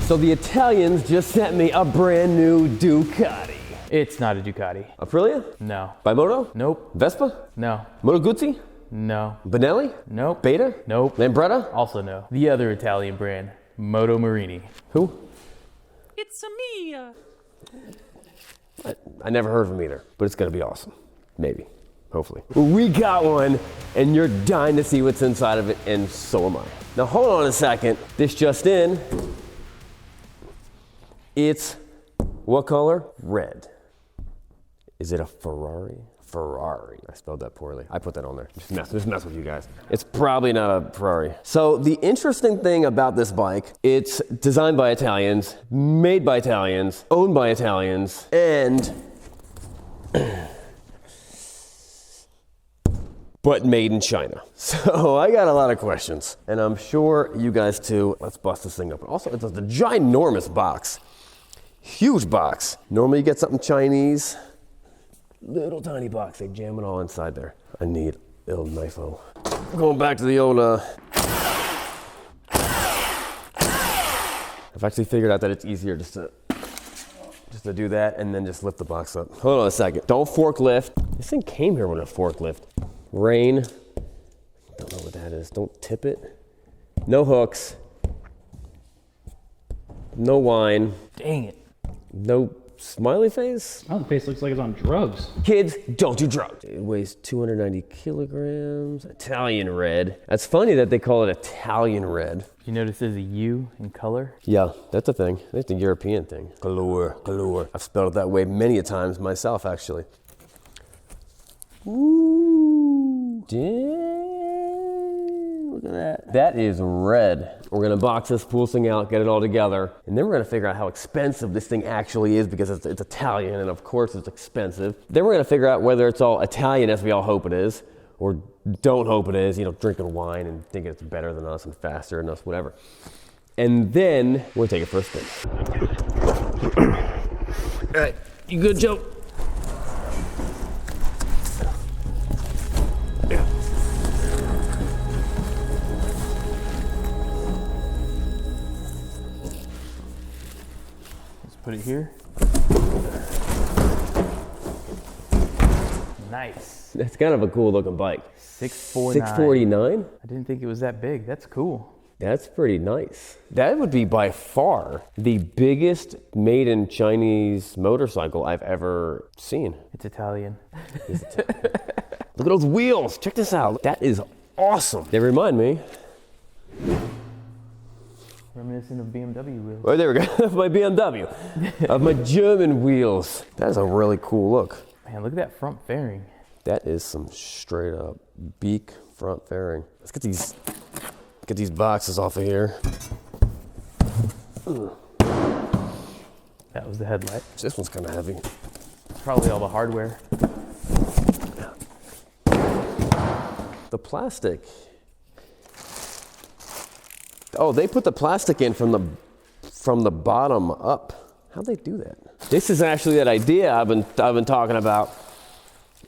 So the Italians just sent me a brand new Ducati. It's not a Ducati. Aprilia? No. By Moto? Nope. Vespa? No. Moto Guzzi? No. Benelli? Nope. Beta? Nope. Lambretta? Also no. The other Italian brand, Moto Morini. Who? It's a me. I never heard of him either, but it's gonna be awesome. Maybe. Hopefully. We got one, and you're dying to see what's inside of it, and so am I. Now hold on a second. This just in. It's what color? Red. Is it a Ferrari? Ferrari. I spelled that poorly. I put that on there. Just mess with you guys. It's probably not a Ferrari. So the interesting thing about this bike, it's designed by Italians, made by Italians, owned by Italians, and but made in China. So I got a lot of questions, and I'm sure you guys too. Let's bust this thing up. Also, it's a ginormous box. Huge box. Normally you get something Chinese. Little tiny box, they jam it all inside there. I need a little knifo. Going back to the old, I've actually figured out that it's easier just to do that and then just lift the box up. Hold on a second. Don't forklift. This thing came here with a forklift. Rain. Don't know what that is. Don't tip it. No hooks. No wine. Dang it. No smiley face? Oh, the face looks like it's on drugs. Kids, don't do drugs. It weighs 290 kilograms. Italian red. That's funny that they call it Italian red. You notice there's a U in color? Yeah, that's a thing. That's a European thing. Color, color. I've spelled it that way many a times myself, actually. Ooh, dang, look at that. That is red. We're gonna box this pool thing out, get it all together, and then we're gonna figure out how expensive this thing actually is because it's Italian, and of course it's expensive. Then we're gonna figure out whether it's all Italian as we all hope it is, or don't hope it is, you know, drinking wine and thinking it's better than us and faster than us, whatever. And then we'll take it for a spin. All right, you good, Joe? Put it here. Nice. That's kind of a cool looking bike. 649. 649? I didn't think it was that big. That's cool. That's pretty nice. That would be by far the biggest made in Chinese motorcycle I've ever seen. It's Italian. Look at those wheels. Check this out. That is awesome. They remind me. Reminiscent of BMW wheels. Oh, there we go. Of my BMW. Of my German wheels. That is a really cool look. Man, look at that front fairing. That is some straight up beak front fairing. Let's get these boxes off of here. That was the headlight. This one's kind of heavy. Probably all the hardware. The plastic. Oh, they put the plastic in from the bottom up. How'd they do that? This is actually that idea I've been talking about.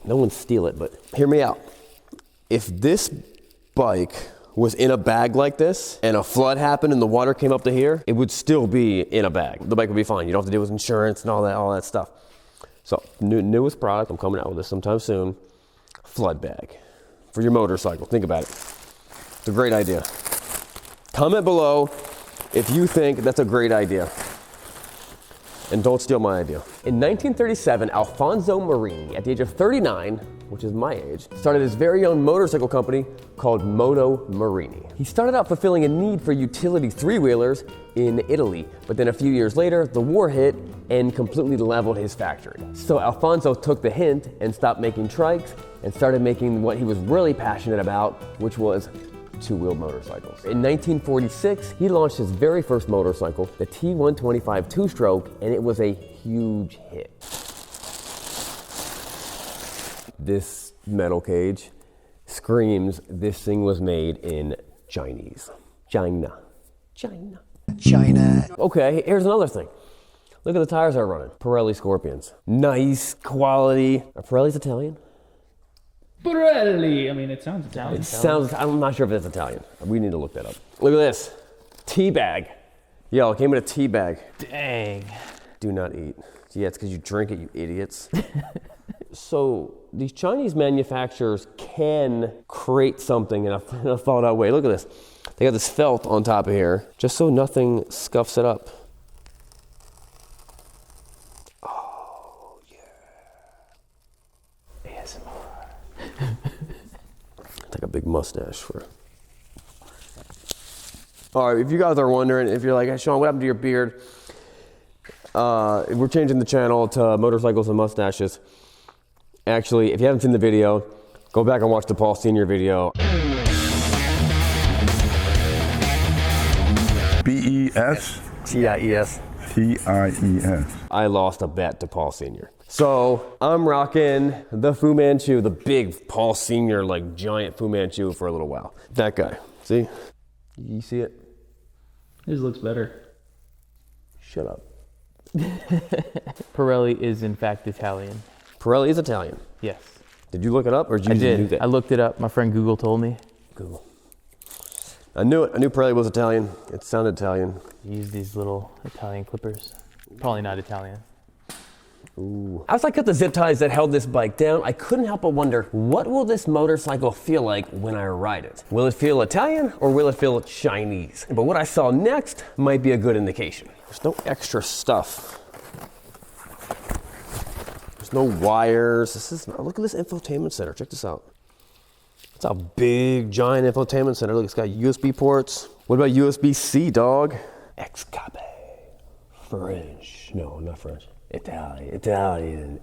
No one steal it, but hear me out. If this bike was in a bag like this and a flood happened and the water came up to here, it would still be in a bag. The bike would be fine. You don't have to deal with insurance and all that stuff. So newest product, I'm coming out with this sometime soon. Flood bag for your motorcycle. Think about it. It's a great idea. Comment below if you think that's a great idea. And don't steal my idea. In 1937, Alfonso Morini, at the age of 39, which is my age, started his very own motorcycle company called Moto Morini. He started out fulfilling a need for utility three-wheelers in Italy, but then a few years later, the war hit and completely leveled his factory. So Alfonso took the hint and stopped making trikes and started making what he was really passionate about, which was two-wheel motorcycles. In 1946, he launched his very first motorcycle, the T125 two-stroke, and it was a huge hit. This metal cage screams this thing was made in Chinese. China. Okay, here's another thing. Look at the tires they're running. Pirelli Scorpions. Nice quality. Are Pirelli's Italian? Pirelli. I mean, it sounds Italian. It sounds, I'm not sure if it's Italian. We need to look that up. Look at this. Teabag. Yo, it came in a tea bag. Dang. Do not eat. Yeah, it's because you drink it, you idiots. So these Chinese manufacturers can create something in a thought out way. Look at this. They got this felt on top of here, just so nothing scuffs it up. Oh, yeah. ASMR. Like a big mustache for. All right, if you guys are wondering, if you're like, hey, Sean, what happened to your beard? We're changing the channel to motorcycles and mustaches. Actually, if you haven't seen the video, go back and watch the Paul Sr. video. B-E-S? T-I-E-S. T-I-E-S. I lost a bet to Paul Sr. So I'm rocking the Fu Manchu, the big Paul Sr. like giant Fu Manchu for a little while. That guy, see? You see it? His looks better. Shut up. Pirelli is in fact Italian. Pirelli is Italian. Yes. Did you look it up or did you I just did. do that? I looked it up. My friend Google told me. Google. I knew it. I knew Pirelli was Italian. It sounded Italian. Use these little Italian clippers. Probably not Italian. Ooh. As I cut the zip ties that held this bike down, I couldn't help but wonder, what will this motorcycle feel like when I ride it? Will it feel Italian or will it feel Chinese? But what I saw next might be a good indication. There's no extra stuff. There's no wires. Look at this infotainment center. Check this out. It's a big, giant infotainment center. Look, it's got USB ports. What about USB-C, dog? XCape. French. No, not French. Italian.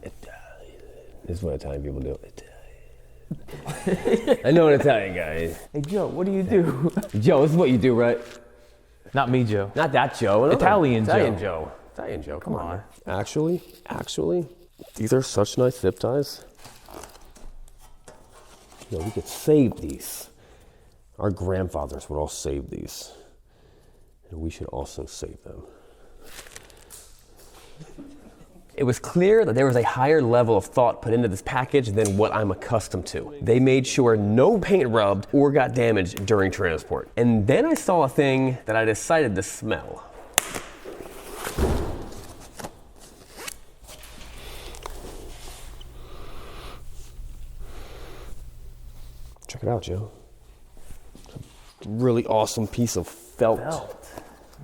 This is what Italian people do. Italian. I know an Italian guy. Hey Joe, what do you do? Joe, this is what you do, right? Not me, Joe. Not that Joe. Another Italian Joe. Italian Joe, come on. Actually, these are such nice zip ties. You know, we could save these. Our grandfathers would all save these. And we should also save them. It was clear that there was a higher level of thought put into this package than what I'm accustomed to. They made sure no paint rubbed or got damaged during transport. And then I saw a thing that I decided to smell. Check it out, Joe. It's a really awesome piece of felt.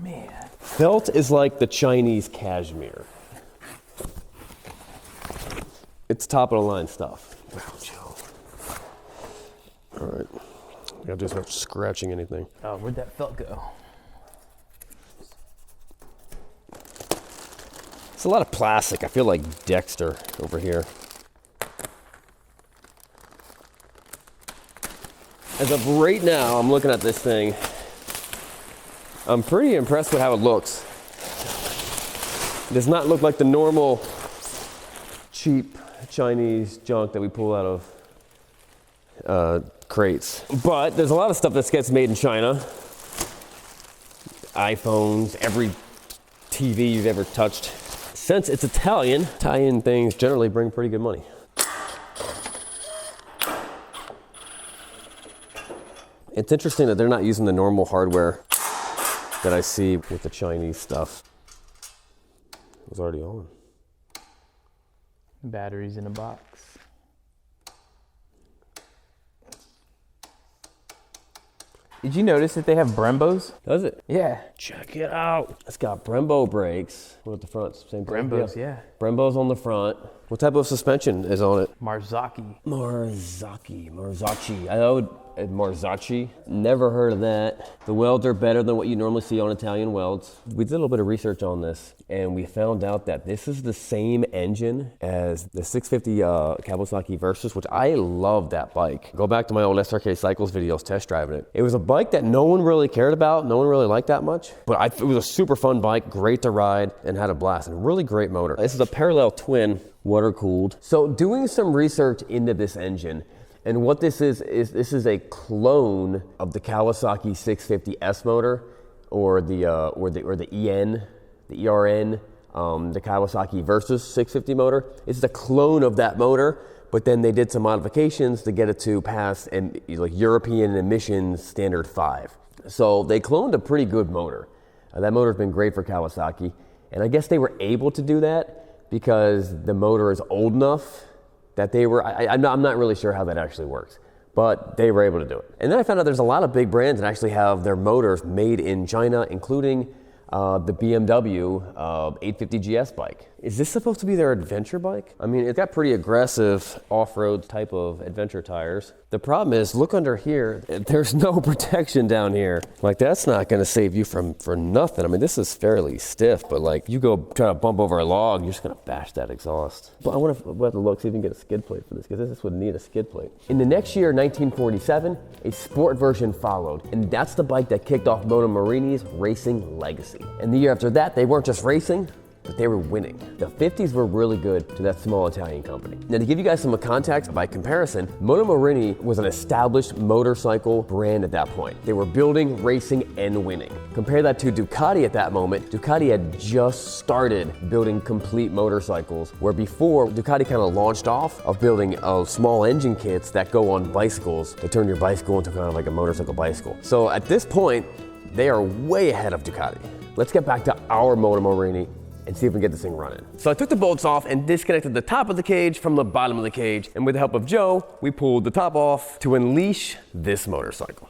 Man. Felt is like the Chinese cashmere. It's top of the line stuff. Wow, Joe. All right. I gotta do some scratching anything. Oh, where'd that felt go? It's a lot of plastic. I feel like Dexter over here. As of right now, I'm looking at this thing. I'm pretty impressed with how it looks. It does not look like the normal cheap Chinese junk that we pull out of crates. But there's a lot of stuff that gets made in China. iPhones, every TV you've ever touched. Since it's Italian things generally bring pretty good money. It's interesting that they're not using the normal hardware that I see with the Chinese stuff. It was already on. Batteries in a box. Did you notice that they have Brembos? Does it? Yeah. Check it out. It's got Brembo brakes. What at the front? Same thing? Brembos, yeah. Brembo's on the front. What type of suspension is on it? Marzocchi. Marzocchi. I would Marzocchi. Never heard of that. The welds are better than what you normally see on Italian welds. We did a little bit of research on this and we found out that this is the same engine as the 650 Kawasaki Versus, which I love that bike. Go back to my old SRK Cycles videos test driving it. It was a bike that no one really cared about, no one really liked that much, but it was a super fun bike, great to ride and had a blast and really great motor. This is a parallel twin, water cooled. So doing some research into this engine, and what this is this is a clone of the Kawasaki 650S motor, or the ERN, the Kawasaki Versus 650 motor. It's a clone of that motor, but then they did some modifications to get it to pass like European emissions standard 5. So they cloned a pretty good motor. That motor's been great for Kawasaki. And I guess they were able to do that because the motor is old enough that they were, I'm not really sure how that actually works, but they were able to do it. And then I found out there's a lot of big brands that actually have their motors made in China, including the BMW 850 GS bike. Is this supposed to be their adventure bike? I mean, it's got pretty aggressive off-road type of adventure tires. The problem is, look under here, there's no protection down here. Like, that's not gonna save you for nothing. I mean, this is fairly stiff, but like, you go try to bump over a log, you're just gonna bash that exhaust. But we'll have to look, see if we can get a skid plate for this, because this would need a skid plate. In the next year, 1947, a sport version followed, and that's the bike that kicked off Moto Morini's racing legacy. And the year after that, they weren't just racing, but they were winning. The 50s were really good to that small Italian company. Now, to give you guys some context, by comparison, Moto Morini was an established motorcycle brand at that point. They were building, racing, and winning. Compare that to Ducati at that moment. Ducati had just started building complete motorcycles, where before, Ducati kind of launched off of building small engine kits that go on bicycles to turn your bicycle into kind of like a motorcycle bicycle. So at this point, they are way ahead of Ducati. Let's get back to our Moto Morini and see if we can get this thing running. So I took the bolts off and disconnected the top of the cage from the bottom of the cage. And with the help of Joe, we pulled the top off to unleash this motorcycle.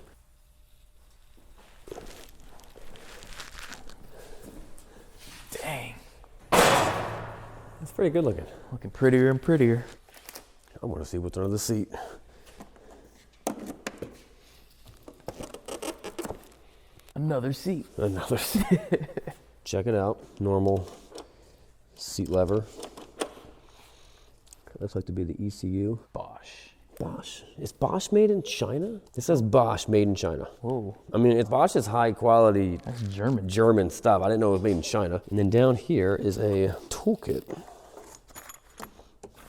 Dang. It's pretty good looking. Looking prettier and prettier. I want to see what's under the seat. Another seat. Another seat. Check it out. Normal seat lever. Looks like to be the ECU. Bosch. Bosch. Is Bosch made in China? It says Bosch made in China. Whoa. I mean, Bosch is high quality That's German. German stuff. I didn't know it was made in China. And then down here is a toolkit.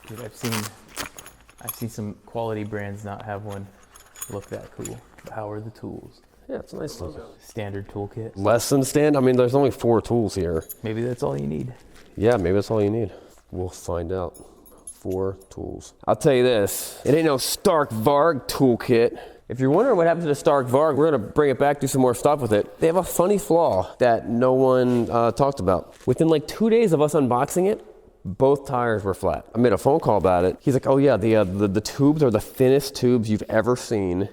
Dude, I've seen some quality brands not have one look that cool. But how are the tools? Yeah, it's a nice looking. Standard toolkit. Less than stand? I mean, there's only 4 tools here. Maybe that's all you need. Yeah, maybe that's all you need. We'll find out. 4 tools. I'll tell you this, it ain't no Stark Varg toolkit. If you're wondering what happened to the Stark Varg, we're gonna bring it back, do some more stuff with it. They have a funny flaw that no one talked about. Within like 2 days of us unboxing it, both tires were flat. I made a phone call about it. He's like, oh yeah, the tubes are the thinnest tubes you've ever seen,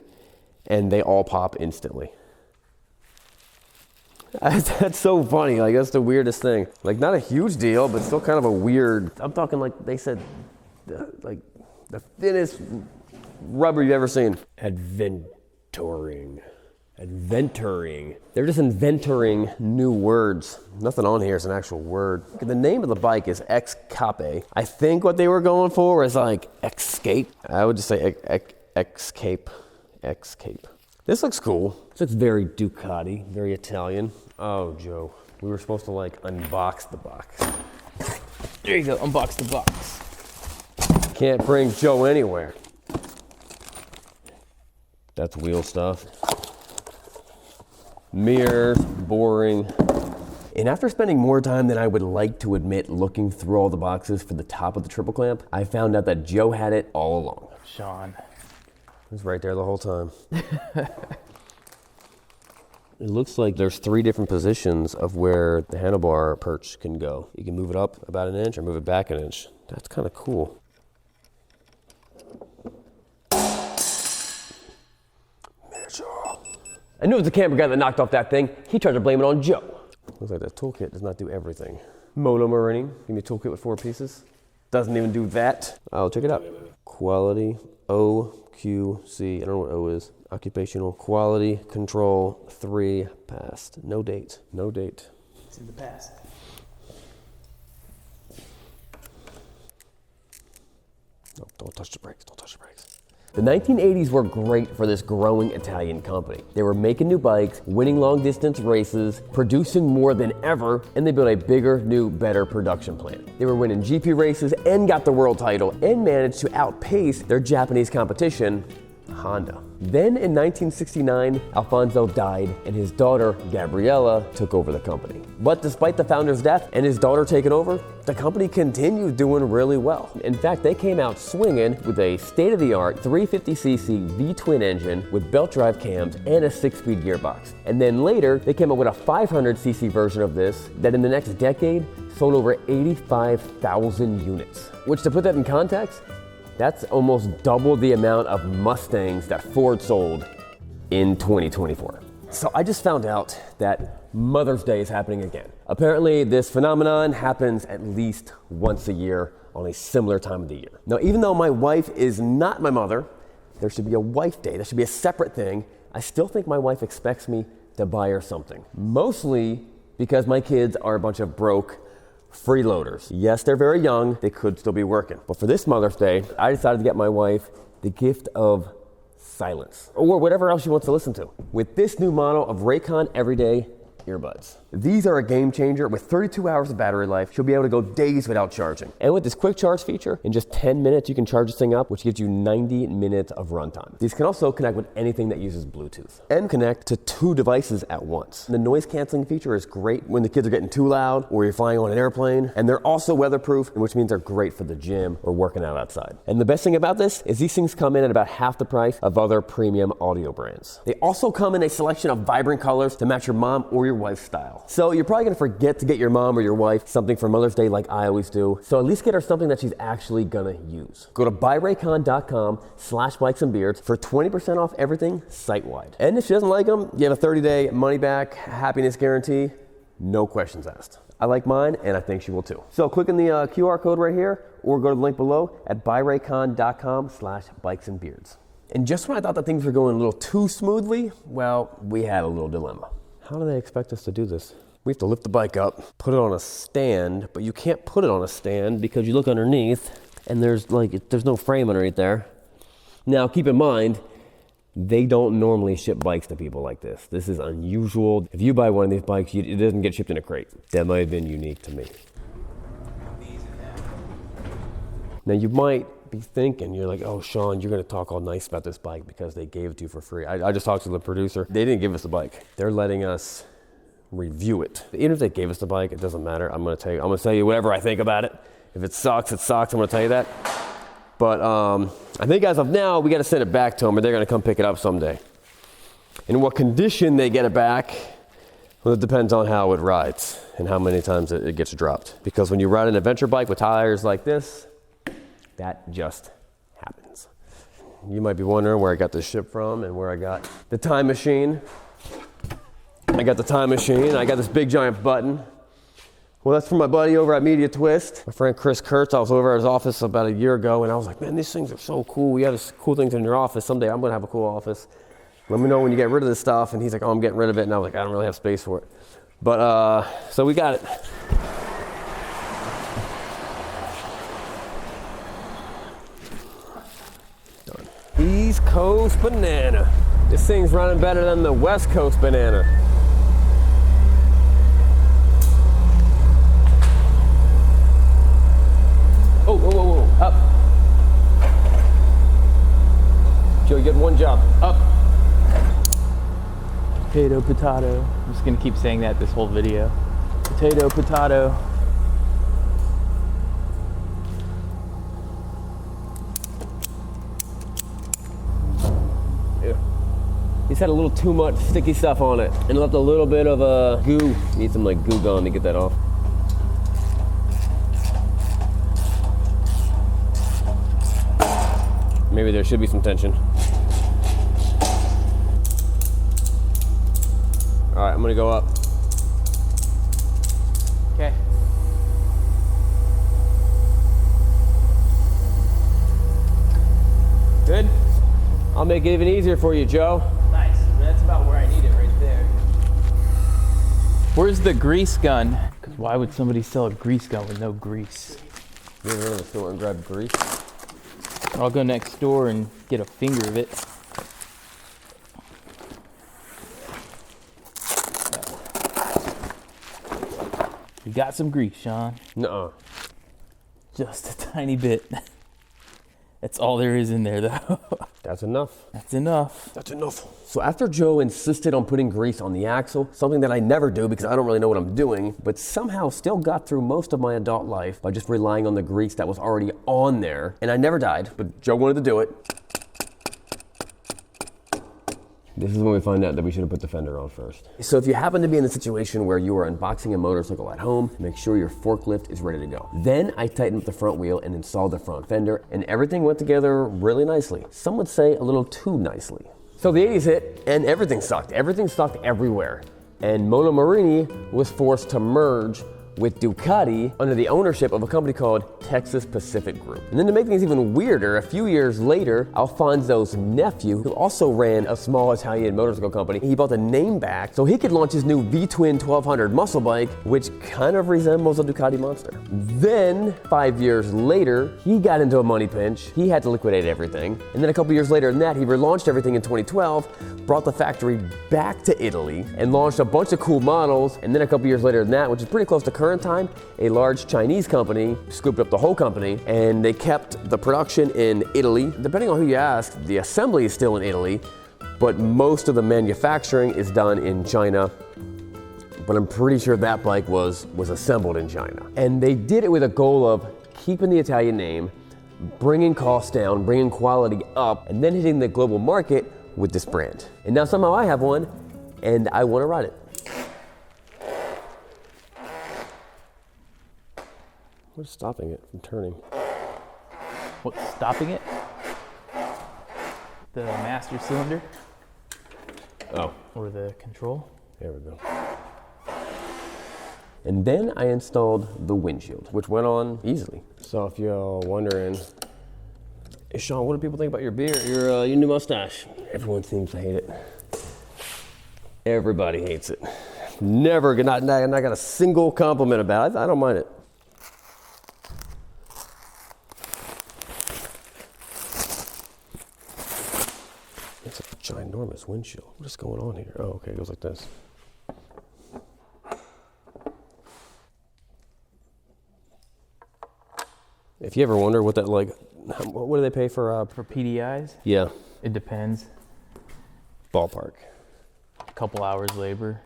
and they all pop instantly. That's so funny. Like, that's the weirdest thing. Like, not a huge deal, but still kind of a weird. I'm talking like they said, like the thinnest rubber you've ever seen. Adventuring. They're just inventoring new words. Nothing on here is an actual word. The name of the bike is XCape. I think what they were going for was like XCape. I would just say XCape. XCape. This looks cool. This looks very Ducati, very Italian. Oh, Joe, we were supposed to like unbox the box. There you go, unbox the box. Can't bring Joe anywhere. That's wheel stuff. Mirrors, boring. And after spending more time than I would like to admit looking through all the boxes for the top of the triple clamp, I found out that Joe had it all along. Sean. It was right there the whole time. It looks like there's 3 different positions of where the handlebar perch can go. You can move it up about an inch or move it back an inch. That's kind of cool. I knew it was the camera guy that knocked off that thing. He tried to blame it on Joe. Looks like the toolkit does not do everything. Moto Morini, give me a toolkit with 4 pieces. Doesn't even do that. I'll check it out. Quality, OQC, I don't know what O is. Occupational Quality Control 3 passed. No date. No date. It's in the past. No, don't touch the brakes. Don't touch the brakes. The 1980s were great for this growing Italian company. They were making new bikes, winning long distance races, producing more than ever, and they built a bigger, new, better production plant. They were winning GP races and got the world title and managed to outpace their Japanese competition Honda. Then in 1969, Alfonso died and his daughter, Gabriella, took over the company. But despite the founder's death and his daughter taking over, the company continued doing really well. In fact, they came out swinging with a state-of-the-art 350cc V-twin engine with belt drive cams and a 6-speed gearbox. And then later, they came up with a 500cc version of this that in the next decade sold over 85,000 units. Which, to put that in context, that's almost double the amount of Mustangs that Ford sold in 2024. So I just found out that Mother's Day is happening again. Apparently this phenomenon happens at least once a year on a similar time of the year. Now, even though my wife is not my mother, there should be a wife day. That should be a separate thing. I still think my wife expects me to buy her something. Mostly because my kids are a bunch of broke freeloaders. Yes, they're very young. They could still be working. But for this Mother's Day, I decided to get my wife the gift of silence, or whatever else she wants to listen to, with this new model of Raycon Everyday earbuds. These are a game changer. With 32 hours of battery life, she'll be able to go days without charging. And with this quick charge feature, in just 10 minutes you can charge this thing up, which gives you 90 minutes of runtime. These can also connect with anything that uses Bluetooth and connect to 2 devices at once. The noise canceling feature is great when the kids are getting too loud or you're flying on an airplane, and they're also weatherproof, which means they're great for the gym or working out outside. And the best thing about this is these things come in at about half the price of other premium audio brands. They also come in a selection of vibrant colors to match your mom or your wife's style. So you're probably gonna forget to get your mom or your wife something for Mother's Day like I always do. So at least get her something that she's actually gonna use. Go to buyraycon.com/bikesandbeards for 20% off everything site-wide. And if she doesn't like them, you have a 30-day money-back happiness guarantee, no questions asked. I like mine, and I think she will too. So click on the QR code right here, or go to the link below at buyraycon.com/bikesandbeards. And just when I thought that things were going a little too smoothly, well, we had a little dilemma. How do they expect us to do this? We have to lift the bike up, put it on a stand, but you can't put it on a stand because you look underneath and there's no frame underneath there. Now, keep in mind, they don't normally ship bikes to people like this. This is unusual. If you buy one of these bikes, it doesn't get shipped in a crate. That might have been unique to me. Now, you might be thinking, you're like, oh, Sean, you're gonna talk all nice about this bike because they gave it to you for free. I just talked to the producer. They didn't give us the bike. They're letting us review it. Even if they gave us the bike, it doesn't matter. I'm gonna tell you whatever I think about it. If it sucks, it sucks. I'm gonna tell you that. But I think as of now, we gotta send it back to them, or they're gonna come pick it up someday. In what condition they get it back, well, it depends on how it rides and how many times it gets dropped. Because when you ride an adventure bike with tires like this, that just happens. You might be wondering where I got this ship from and where I got the time machine. I got the time machine. I got this big giant button. Well, that's from my buddy over at Media Twist. My friend Chris Kurtz. I was over at his office about a year ago, and I was like, man, these things are so cool. You have this cool things in your office. Someday I'm gonna have a cool office. Let me know when you get rid of this stuff. And he's like, oh, I'm getting rid of it. And I was like, I don't really have space for it. But so we got it. East Coast banana. This thing's running better than the West Coast banana. Oh, whoa, whoa, whoa, up. Joe, you get one job, up. Potato, potato. I'm just gonna keep saying that this whole video. Potato, potato. He's had a little too much sticky stuff on it and left a little bit of goo. Need some like goo gone to get that off. Maybe there should be some tension. All right, I'm gonna go up. Okay. Good? I'll make it even easier for you, Joe. Nice. That's about where I need it, right there. Where's the grease gun? Because why would somebody sell a grease gun with no grease? You ever go to the store and grab grease? I'll go next door and get a finger of it. You got some grease, Sean. Nuh-uh. Just a tiny bit. That's all there is in there, though. That's enough. That's enough. That's enough. So after Joe insisted on putting grease on the axle, something that I never do because I don't really know what I'm doing, but somehow still got through most of my adult life by just relying on the grease that was already on there, and I never died, but Joe wanted to do it. This is when we find out that we should have put the fender on first. So if you happen to be in the situation where you are unboxing a motorcycle at home, make sure your forklift is ready to go. Then I tightened up the front wheel and installed the front fender, and everything went together really nicely. Some would say a little too nicely. So the 80s hit and everything sucked. Everything sucked everywhere. And Moto Morini was forced to merge with Ducati under the ownership of a company called Texas Pacific Group. And then to make things even weirder, a few years later, Alfonso's nephew, who also ran a small Italian motorcycle company, he bought the name back so he could launch his new V-Twin 1200 muscle bike, which kind of resembles a Ducati Monster. Then, 5 years later, he got into a money pinch. He had to liquidate everything. And then a couple years later than that, he relaunched everything in 2012, brought the factory back to Italy, and launched a bunch of cool models. And then a couple years later than that, which is pretty close to current time, a large Chinese company scooped up the whole company, and they kept the production in Italy. Depending on who you ask, the assembly is still in Italy, but most of the manufacturing is done in China. But I'm pretty sure that bike was assembled in China. And they did it with a goal of keeping the Italian name, bringing costs down, bringing quality up, and then hitting the global market with this brand. And now somehow I have one, and I want to ride it. What's stopping it from turning? What's stopping it? The master cylinder Oh, or the control. there we go. And then I installed the windshield, which went on easily. So if you're wondering, hey Sean, what do people think about your beard, your new mustache? Everyone seems to hate it. Everybody hates it. Never, not got a single compliment about it. I don't mind it. It's a ginormous windshield. What is going on here? Oh, okay, it goes like this. If you ever wonder what that what do they pay for PDIs, yeah, it depends. ballpark. A couple hours labor.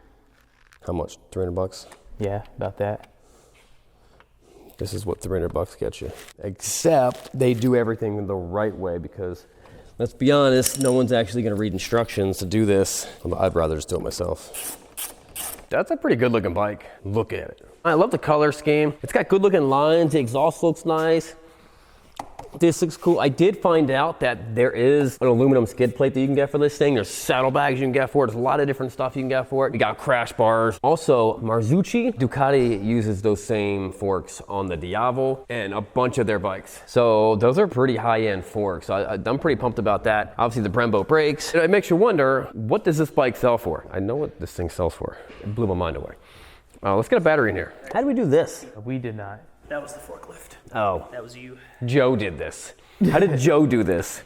How much? $300? Yeah, about that. This is what $300 gets you. Except they do everything the right way because, let's be honest, no one's actually gonna read instructions to do this. I'd rather just do it myself. That's a pretty good looking bike. Look at it. I love the color scheme. It's got good looking lines. The exhaust looks nice. This looks cool. I did find out that there is an aluminum skid plate that you can get for this thing. There's saddlebags you can get for it. There's a lot of different stuff you can get for it. You got crash bars. Also, Marzucci, Ducati uses those same forks on the Diavo and a bunch of their bikes. So those are pretty high-end forks. I'm pretty pumped about that. Obviously the Brembo brakes. It makes you wonder, what does this bike sell for? I know what this thing sells for. It blew my mind away. Let's get a battery in here. How do we do this? We did not. That was the forklift. Oh, That was you. Joe did this. How did Joe do this?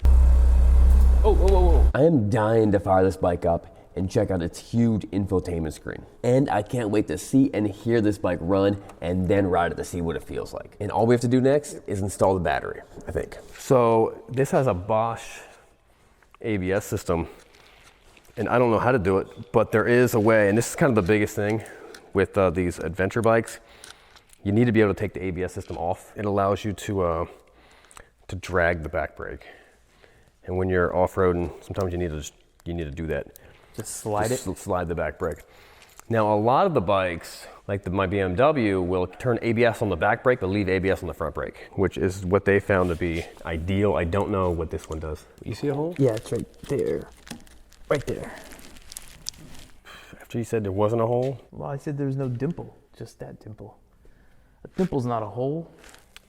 Oh, whoa, whoa, whoa. I am dying to fire this bike up and check out its huge infotainment screen. And I can't wait to see and hear this bike run and then ride it to see what it feels like. And all we have to do next is install the battery, I think. So this has a Bosch ABS system, and I don't know how to do it, but there is a way, and this is kind of the biggest thing with these adventure bikes. You need to be able to take the ABS system off. It allows you to drag the back brake. And when you're off-roading, sometimes you need to do that. Just slide it. Slide the back brake. Now, a lot of the bikes, like my BMW, will turn ABS on the back brake, but leave ABS on the front brake, which is what they found to be ideal. I don't know what this one does. You see a hole? Yeah, it's right there. Right there. After you said there wasn't a hole? Well, I said there's no dimple, just that dimple. A dimple's not a hole.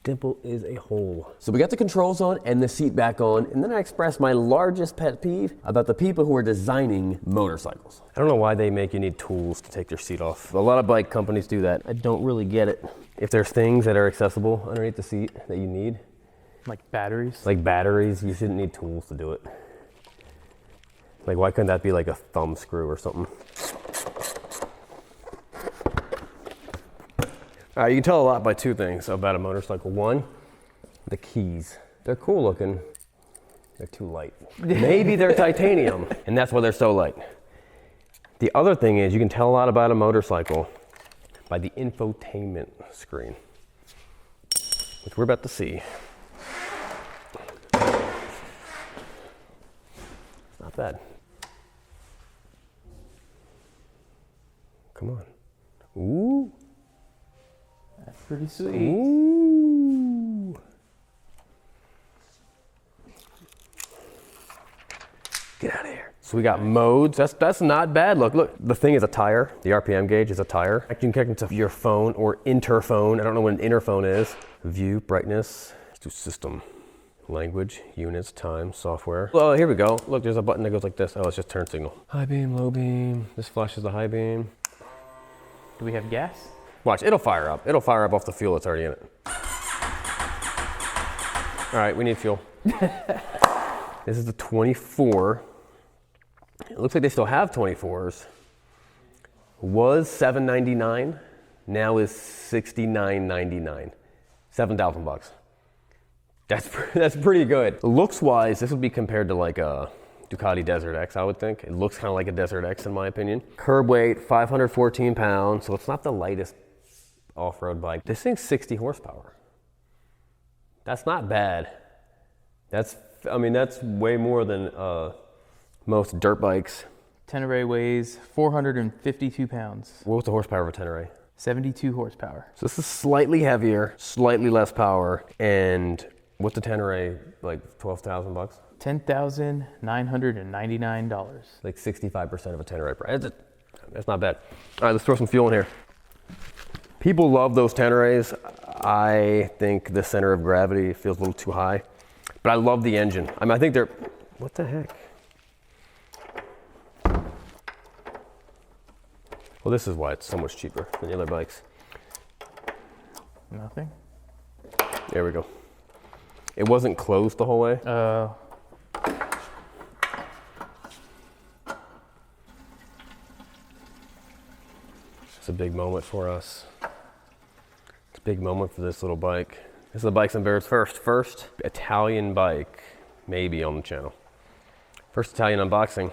Dimple is a hole. So we got the controls on and the seat back on, and then I expressed my largest pet peeve about the people who are designing motorcycles. I don't know why they make you need tools to take their seat off. A lot of bike companies do that. I don't really get it. If there's things that are accessible underneath the seat that you need, Like batteries. like batteries, you shouldn't need tools to do it. Like, why couldn't that be like a thumb screw or something? You can tell a lot by two things about a motorcycle. One, the keys. They're cool looking, They're too light. Maybe they're titanium, and that's why they're so light. The other thing is, you can tell a lot about a motorcycle by the infotainment screen, which we're about to see. It's not bad. Come on. Ooh. That's pretty sweet. Ooh. Get out of here. So we got modes. That's not bad. Look. The thing is a tire. The RPM gauge is a tire. You can connect it to your phone or interphone. I don't know what an interphone is. View, brightness. Let's do system. Language, units, time, software. Oh, here we go. Look, there's a button that goes like this. Oh, it's just turn signal. High beam, low beam. This flashes the high beam. Do we have gas? Watch, it'll fire up. It'll fire up off the fuel that's already in it. All right, we need fuel. This is the 24. It looks like they still have 24s. Was $799, now is $69.99. $7,000. That's pretty good. Looks wise, this would be compared to like a Ducati Desert X, I would think. It looks kind of like a Desert X in my opinion. Curb weight, 514 pounds, so it's not the lightest off-road bike. This thing's 60 horsepower. That's not bad. That's way more than most dirt bikes. Tenere weighs 452 pounds. What was the horsepower of a Tenere? 72 horsepower. So this is slightly heavier, slightly less power, and what's the Tenere, like 12,000 bucks? $10,999. Like 65% of a Tenere price. That's not bad. All right, let's throw some fuel in here. People love those Teneres. I think the center of gravity feels a little too high, but I love the engine. I think they're, what the heck? Well, this is why it's so much cheaper than the other bikes. Nothing? There we go. It wasn't closed the whole way. It's a big moment for us. It's a big moment for this little bike. This is the Bikes and Bears first Italian bike, maybe on the channel. First Italian unboxing.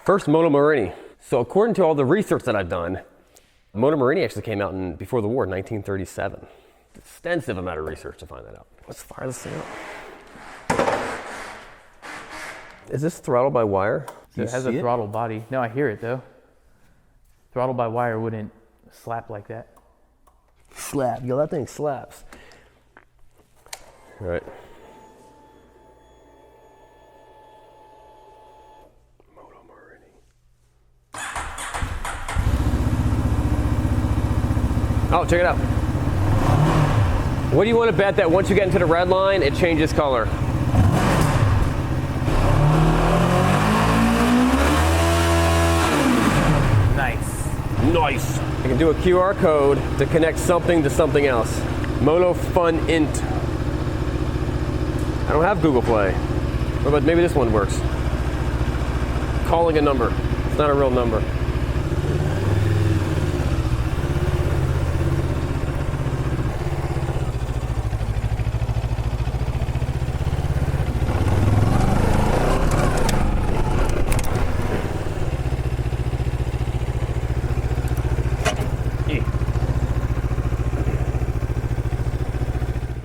First Moto Morini. So according to all the research that I've done, Moto Morini actually came out before the war, 1937. Extensive amount of research to find that out. Let's fire this thing up. Is this throttle by wire? It has a throttle body. No, I hear it though. Throttle by wire wouldn't slap like that. Slap, yo, that thing slaps. All right. Moto Morini. Oh, check it out. What do you want to bet that once you get into the red line, it changes color? Nice. Nice. I can do a QR code to connect something to something else. Moto Fun Int. I don't have Google Play. But maybe this one works. Calling a number. It's not a real number.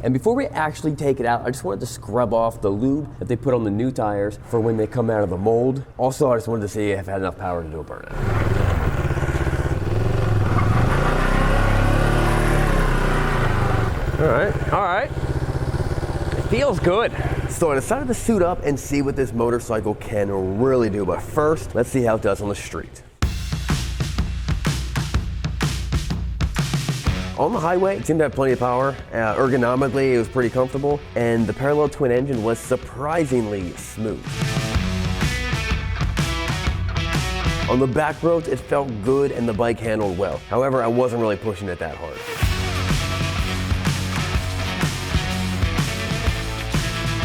And before we actually take it out, I just wanted to scrub off the lube that they put on the new tires for when they come out of the mold. Also, I just wanted to see if it had enough power to do a burnout. All right. It feels good. So I decided to suit up and see what this motorcycle can really do. But first, let's see how it does on the street. On the highway, it seemed to have plenty of power. Ergonomically, it was pretty comfortable, and the parallel twin engine was surprisingly smooth. On the back roads, it felt good and the bike handled well. However, I wasn't really pushing it that hard.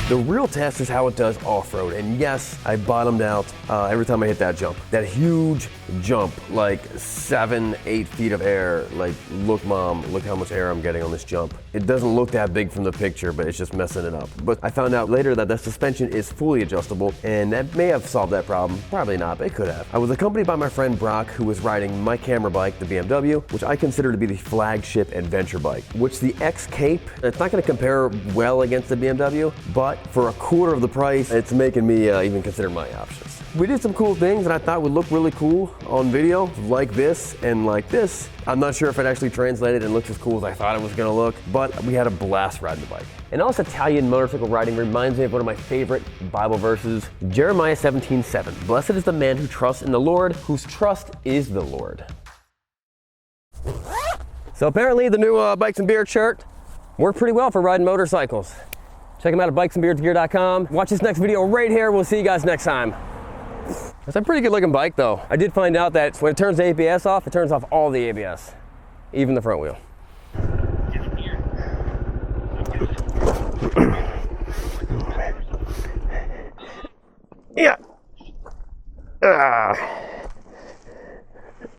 The real test is how it does off-road. And yes, I bottomed out every time I hit that jump. That huge jump, like 7-8 feet of air. Like, look mom, look how much air I'm getting on this jump. It doesn't look that big from the picture, but it's just messing it up. But I found out later that the suspension is fully adjustable, and that may have solved that problem. Probably not, but it could have. I was accompanied by my friend Brock, who was riding my camera bike, the BMW, which I consider to be the flagship adventure bike, which the XCape, it's not gonna compare well against the BMW, but for a quarter of the price, it's making me even consider my options. We did some cool things that I thought would look really cool on video, like this and like this. I'm not sure if it actually translated and looked as cool as I thought it was gonna look, but we had a blast riding the bike. And all this Italian motorcycle riding reminds me of one of my favorite Bible verses, Jeremiah 17:7. Blessed is the man who trusts in the Lord, whose trust is the Lord. So apparently the new Bikes and Beard shirt worked pretty well for riding motorcycles. Check them out at bikesandbeardsgear.com. Watch this next video right here. We'll see you guys next time. That's a pretty good looking bike though. I did find out that when it turns the ABS off, it turns off all the ABS, even the front wheel. Yeah.